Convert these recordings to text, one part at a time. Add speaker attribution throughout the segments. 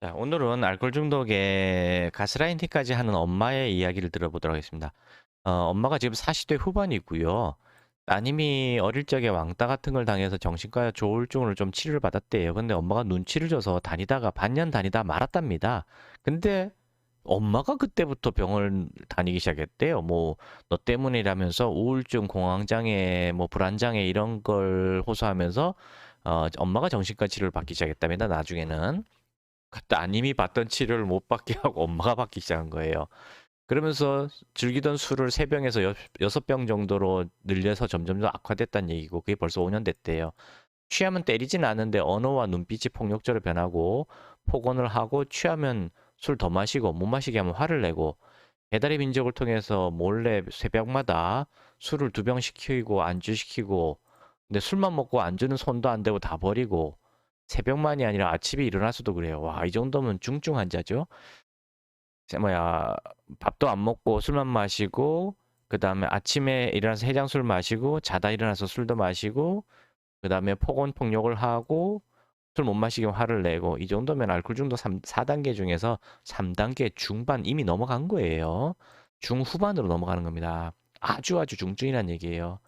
Speaker 1: 자, 오늘은 알코올 중독에 가스라이팅까지 하는 엄마의 이야기를 들어보도록 하겠습니다. 엄마가 지금 40대 후반이고요. 따님이 어릴 적에 왕따 같은 걸 당해서 정신과 조울증을 좀 치료를 받았대요. 근데 엄마가 눈치를 줘서 다니다가 반년 다니다 말았답니다. 근데 엄마가 그때부터 병을 다니기 시작했대요. 뭐, 너 때문이라면서 우울증, 공황장애, 뭐, 불안장애 이런 걸 호소하면서 엄마가 정신과 치료를 받기 시작했답니다. 나중에는. 따님이 받던 치료를 못 받게 하고 엄마가 받기 시작한 거예요. 그러면서 즐기던 술을 3병에서 6병 정도로 늘려서 점점 더 악화됐다는 얘기고 그게 벌써 5년 됐대요. 취하면 때리진 않는데 언어와 눈빛이 폭력적으로 변하고 폭언을 하고 취하면 술 더 마시고 못 마시게 하면 화를 내고 배달의 민족을 통해서 몰래 새벽마다 술을 2병 시키고 안주 시키고 근데 술만 먹고 안주는 손도 안 대고 다 버리고 새벽만이 아니라 아침에 일어나서도 그래요. 와, 이 정도면 중증 환자죠. 뭐야, 밥도 안 먹고 술만 마시고, 그 다음에 아침에 일어나서 해장술 마시고, 자다 일어나서 술도 마시고, 그 다음에 폭언 폭력을 하고, 술 못 마시게 화를 내고, 이 정도면 알코올 중독 4단계 중에서 3단계 중반 이미 넘어간 거예요. 중후반으로 넘어가는 겁니다. 아주 아주 중증이란 얘기예요.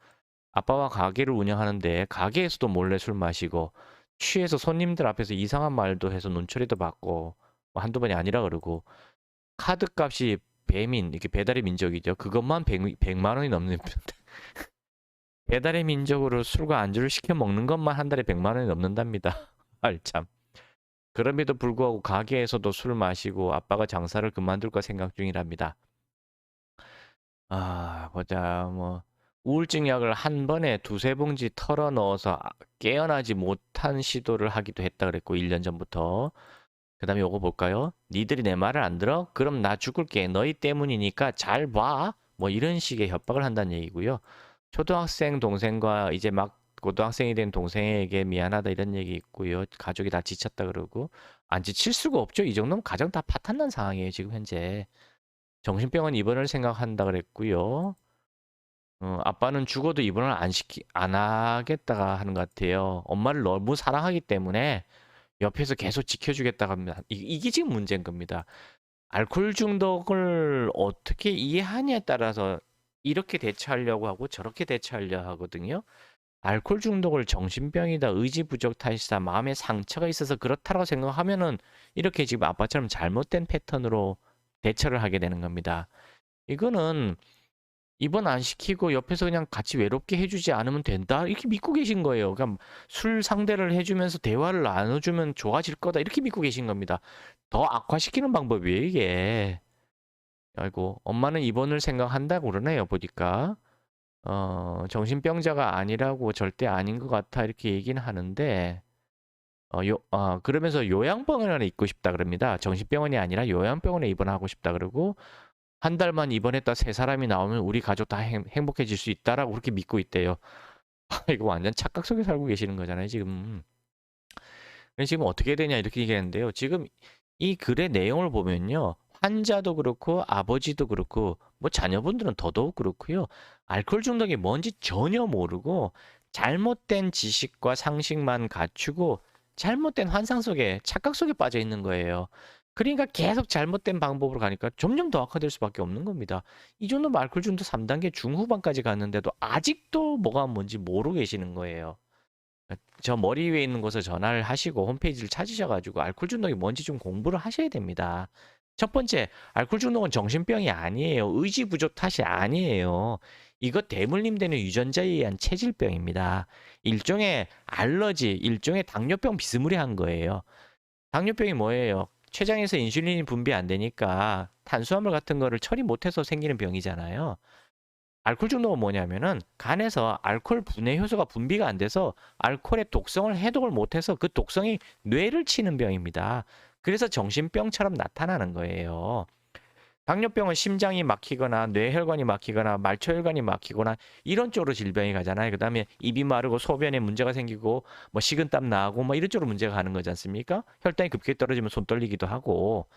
Speaker 1: 아빠와 가게를 운영하는데 가게에서도 몰래 술 마시고 취해서 손님들 앞에서 이상한 말도 해서 눈초리도 받고 뭐 한두 번이 아니라 그러고 카드값이 배민 이렇게 배달의 민족이죠. 그것만 100만 원이 넘는 배달의 민족으로 술과 안주를 시켜 먹는 것만 한 달에 100만 원이 넘는답니다. 알참. 그럼에도 불구하고 가게에서도 술 마시고 아빠가 장사를 그만둘까 생각 중이랍니다. 보자. 뭐 우울증 약을 한 번에 두세 봉지 털어 넣어서 깨어나지 못한 시도를 하기도 했다 그랬고 1년 전부터. 그다음에 요거 볼까요? 니들이 내 말을 안 들어? 그럼 나 죽을게. 너희 때문이니까 잘 봐. 뭐 이런 식의 협박을 한다는 얘기고요. 초등학생 동생과 이제 막 고등학생이 된 동생에게 미안하다 이런 얘기 있고요. 가족이 다 지쳤다 그러고 안 지칠 수가 없죠. 이 정도면 가정 다 파탄난 상황이에요. 지금 현재. 정신병원 입원을 생각한다 그랬고요. 아빠는 죽어도 입원을 안 하겠다가 하는 것 같아요. 엄마를 너무 사랑하기 때문에 옆에서 계속 지켜주겠다고 합니다. 이게 지금 문제인 겁니다. 알코올 중독을 어떻게 이해하냐에 따라서 이렇게 대처하려고 하고 저렇게 대처하려 하거든요. 알코올 중독을 정신병이다, 의지 부족 탓이다, 마음에 상처가 있어서 그렇다고 생각하면은 이렇게 지금 아빠처럼 잘못된 패턴으로 대처를 하게 되는 겁니다. 이거는 입원 안 시키고 옆에서 그냥 같이 외롭게 해주지 않으면 된다? 이렇게 믿고 계신 거예요. 그러니까 술 상대를 해주면서 대화를 나눠주면 좋아질 거다. 이렇게 믿고 계신 겁니다. 더 악화시키는 방법이에요, 이게. 아이고, 엄마는 입원을 생각한다고 그러네요, 보니까. 정신병자가 아니라고 절대 아닌 것 같아. 이렇게 얘기는 하는데, 그러면서 요양병원에 있고 싶다 그럽니다. 정신병원이 아니라 요양병원에 입원하고 싶다 그러고, 한 달만 입원했다 3사람이 나오면 우리 가족 다 행복해질 수 있다라고 그렇게 믿고 있대요. 이거 완전 착각 속에 살고 계시는 거잖아요, 지금. 지금 어떻게 되냐 이렇게 얘기하는데요. 지금 이 글의 내용을 보면요. 환자도 그렇고 아버지도 그렇고 뭐 자녀분들은 더더욱 그렇고요. 알코올 중독이 뭔지 전혀 모르고 잘못된 지식과 상식만 갖추고 잘못된 환상 속에 착각 속에 빠져 있는 거예요. 그러니까 계속 잘못된 방법으로 가니까 점점 더 악화될 수밖에 없는 겁니다. 이 정도면 알코올 중독 3단계 중후반까지 갔는데도 아직도 뭐가 뭔지 모르고 계시는 거예요. 저 머리 위에 있는 곳에 전화를 하시고 홈페이지를 찾으셔가지고 알코올 중독이 뭔지 좀 공부를 하셔야 됩니다. 첫 번째, 알코올 중독은 정신병이 아니에요. 의지 부족 탓이 아니에요. 이거 대물림되는 유전자에 의한 체질병입니다. 일종의 알러지, 일종의 당뇨병 비스무리한 거예요. 당뇨병이 뭐예요? 췌장에서 인슐린이 분비 안 되니까 탄수화물 같은 거를 처리 못해서 생기는 병이잖아요. 알코올 중독은 뭐냐면은 간에서 알코올 분해 효소가 분비가 안 돼서 알코올의 독성을 해독을 못해서 그 독성이 뇌를 치는 병입니다. 그래서 정신병처럼 나타나는 거예요. 당뇨병은 심장이 막히거나 뇌혈관이 막히거나 말초혈관이 막히거나 이런 쪽으로 질병이 가잖아요. 그 다음에 입이 마르고 소변에 문제가 생기고 뭐 식은땀 나고 뭐 이런 쪽으로 문제가 가는 거지 않습니까? 혈당이 급격히 떨어지면 손 떨리기도 하고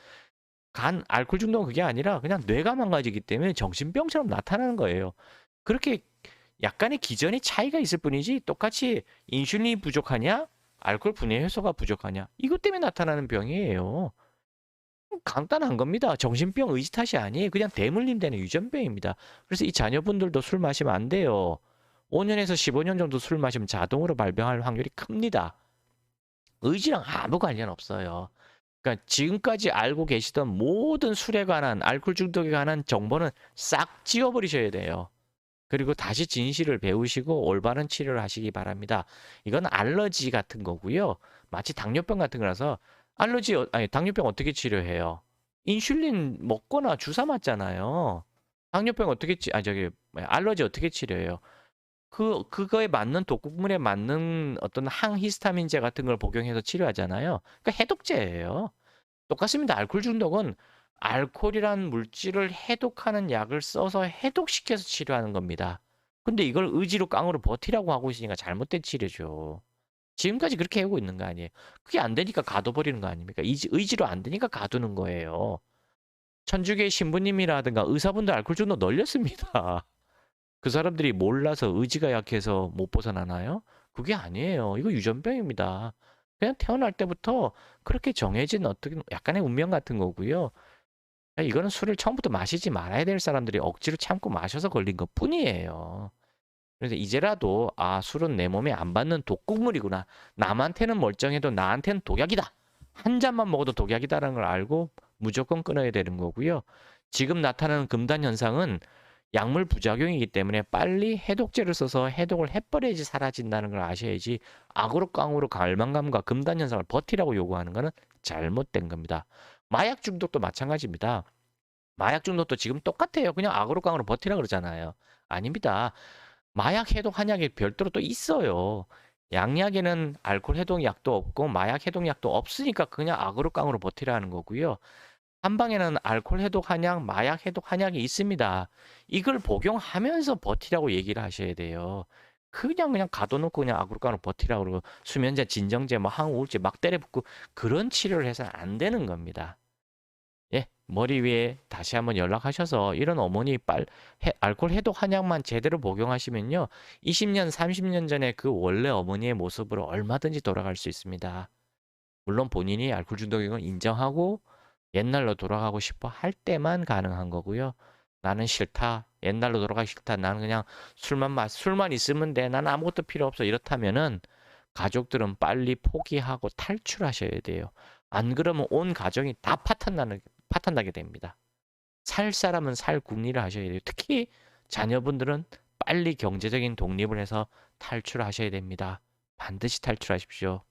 Speaker 1: 알코올 중독은 그게 아니라 그냥 뇌가 망가지기 때문에 정신병처럼 나타나는 거예요. 그렇게 약간의 기전의 차이가 있을 뿐이지 똑같이 인슐린이 부족하냐? 알코올 분해 효소가 부족하냐? 이것 때문에 나타나는 병이에요. 간단한 겁니다. 정신병 의지 탓이 아니에요. 그냥 대물림되는 유전병입니다. 그래서 이 자녀분들도 술 마시면 안 돼요. 5년에서 15년 정도 술 마시면 자동으로 발병할 확률이 큽니다. 의지랑 아무 관련 없어요. 그러니까 지금까지 알고 계시던 모든 술에 관한 알코올 중독에 관한 정보는 싹 지워버리셔야 돼요. 그리고 다시 진실을 배우시고 올바른 치료를 하시기 바랍니다. 이건 알러지 같은 거고요. 마치 당뇨병 같은 거라서 아니 당뇨병 어떻게 치료해요? 인슐린 먹거나 주사 맞잖아요. 당뇨병 어떻게 저기 알러지 어떻게 치료해요? 그거에 맞는 독극물에 맞는 어떤 항히스타민제 같은 걸 복용해서 치료하잖아요. 그러니까 해독제예요. 똑같습니다. 알코올 중독은 알코올이란 물질을 해독하는 약을 써서 해독시켜서 치료하는 겁니다. 근데 이걸 의지로 깡으로 버티라고 하고 있으니까 잘못된 치료죠. 지금까지 그렇게 하고 있는 거 아니에요. 그게 안 되니까 가둬버리는 거 아닙니까? 의지로 안 되니까 가두는 거예요. 천주교의 신부님이라든가 의사분들 알코올 중독 널렸습니다. 그 사람들이 몰라서 의지가 약해서 못 벗어나나요? 그게 아니에요. 이거 유전병입니다. 그냥 태어날 때부터 그렇게 정해진 어떤 약간의 운명 같은 거고요. 이거는 술을 처음부터 마시지 말아야 될 사람들이 억지로 참고 마셔서 걸린 것 뿐이에요. 그래서 이제라도 술은 내 몸에 안 받는 독극물이구나. 남한테는 멀쩡해도 나한테는 독약이다. 한 잔만 먹어도 독약이다라는 걸 알고 무조건 끊어야 되는 거고요. 지금 나타나는 금단 현상은 약물 부작용이기 때문에 빨리 해독제를 써서 해독을 해버려야지 사라진다는 걸 아셔야지 악으로 깡으로 갈망감과 금단 현상을 버티라고 요구하는 것은 잘못된 겁니다. 마약 중독도 마찬가지입니다. 마약 중독도 지금 똑같아요. 그냥 악으로 깡으로 버티라 그러잖아요. 아닙니다. 마약 해독 한약이 별도로 또 있어요. 양약에는 알코올 해독 약도 없고 마약 해독 약도 없으니까 그냥 악으로 깡으로 버티라는 거고요. 한방에는 알코올 해독 한약, 마약 해독 한약이 있습니다. 이걸 복용하면서 버티라고 얘기를 하셔야 돼요. 그냥 가둬놓고 그냥 악으로 깡으로 버티라고 그러고 수면제, 진정제, 뭐 항우울제 막 때려붓고 그런 치료를 해서는 안 되는 겁니다. 예, 머리 위에 다시 한번 연락하셔서 이런 어머니 알코올 해독 한약만 제대로 복용하시면요. 20년, 30년 전에 그 원래 어머니의 모습으로 얼마든지 돌아갈 수 있습니다. 물론 본인이 알코올 중독인 걸 인정하고 옛날로 돌아가고 싶어 할 때만 가능한 거고요. 나는 싫다. 옛날로 돌아가기 싫다. 나는 그냥 술만 있으면 돼. 나는 아무것도 필요 없어. 이렇다면은 가족들은 빨리 포기하고 탈출하셔야 돼요. 안 그러면 온 가정이 다 파탄나게 됩니다. 살 사람은 살 궁리를 하셔야 돼요. 특히 자녀분들은 빨리 경제적인 독립을 해서 탈출하셔야 됩니다. 반드시 탈출하십시오.